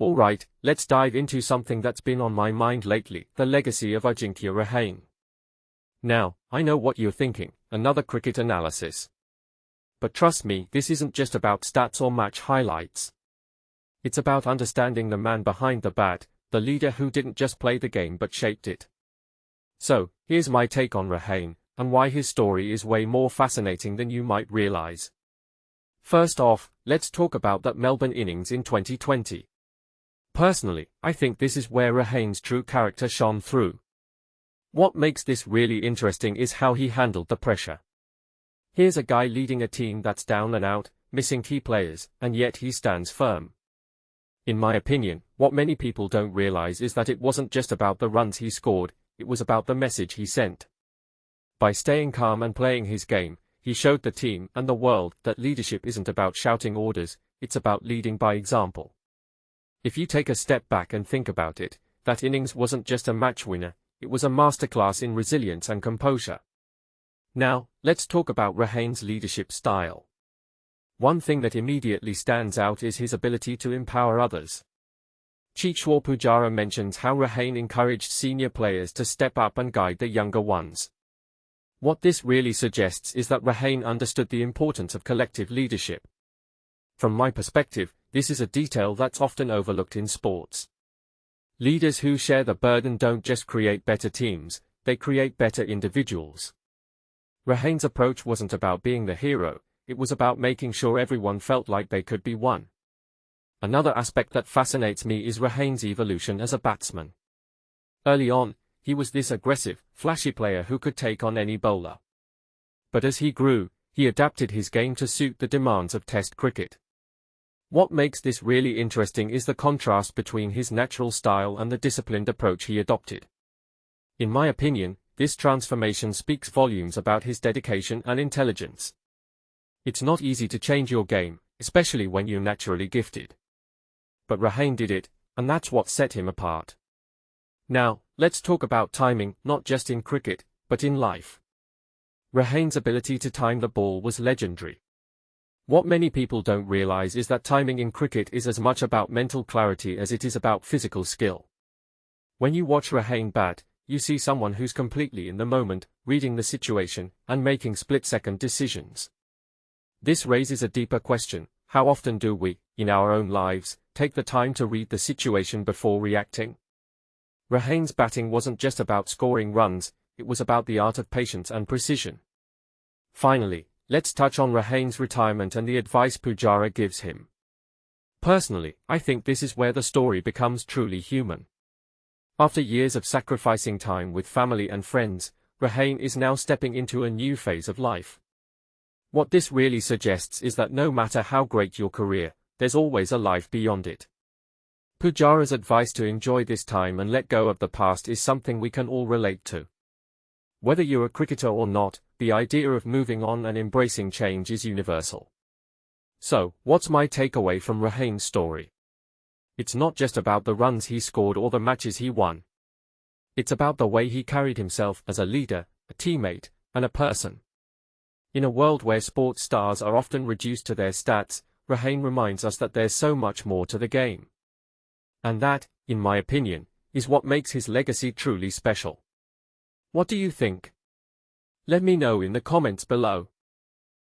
Alright, let's dive into something that's been on my mind lately, the legacy of Ajinkya Rahane. Now, I know what you're thinking, another cricket analysis. But trust me, this isn't just about stats or match highlights. It's about understanding the man behind the bat, the leader who didn't just play the game but shaped it. So, here's my take on Rahane, and why his story is way more fascinating than you might realize. First off, let's talk about that Melbourne innings in 2020. Personally, I think this is where Rahane's true character shone through. What makes this really interesting is how he handled the pressure. Here's a guy leading a team that's down and out, missing key players, and yet he stands firm. In my opinion, what many people don't realize is that it wasn't just about the runs he scored, it was about the message he sent. By staying calm and playing his game, he showed the team and the world that leadership isn't about shouting orders, it's about leading by example. If you take a step back and think about it, that innings wasn't just a match winner, it was a masterclass in resilience and composure. Now, let's talk about Rahane's leadership style. One thing that immediately stands out is his ability to empower others. Cheteshwar Pujara mentions how Rahane encouraged senior players to step up and guide the younger ones. What this really suggests is that Rahane understood the importance of collective leadership. From my perspective, this is a detail that's often overlooked in sports. Leaders who share the burden don't just create better teams, they create better individuals. Rahane's approach wasn't about being the hero, it was about making sure everyone felt like they could be one. Another aspect that fascinates me is Rahane's evolution as a batsman. Early on, he was this aggressive, flashy player who could take on any bowler. But as he grew, he adapted his game to suit the demands of Test cricket. What makes this really interesting is the contrast between his natural style and the disciplined approach he adopted. In my opinion, this transformation speaks volumes about his dedication and intelligence. It's not easy to change your game, especially when you're naturally gifted. But Rahane did it, and that's what set him apart. Now, let's talk about timing, not just in cricket, but in life. Rahane's ability to time the ball was legendary. What many people don't realize is that timing in cricket is as much about mental clarity as it is about physical skill. When you watch Rahane bat, you see someone who's completely in the moment, reading the situation, and making split-second decisions. This raises a deeper question: how often do we, in our own lives, take the time to read the situation before reacting? Rahane's batting wasn't just about scoring runs, it was about the art of patience and precision. Finally, let's touch on Rahane's retirement and the advice Pujara gives him. Personally, I think this is where the story becomes truly human. After years of sacrificing time with family and friends, Rahane is now stepping into a new phase of life. What this really suggests is that no matter how great your career, there's always a life beyond it. Pujara's advice to enjoy this time and let go of the past is something we can all relate to. Whether you're a cricketer or not, the idea of moving on and embracing change is universal. So, what's my takeaway from Rahane's story? It's not just about the runs he scored or the matches he won. It's about the way he carried himself as a leader, a teammate, and a person. In a world where sports stars are often reduced to their stats, Rahane reminds us that there's so much more to the game. And that, in my opinion, is what makes his legacy truly special. What do you think? Let me know in the comments below.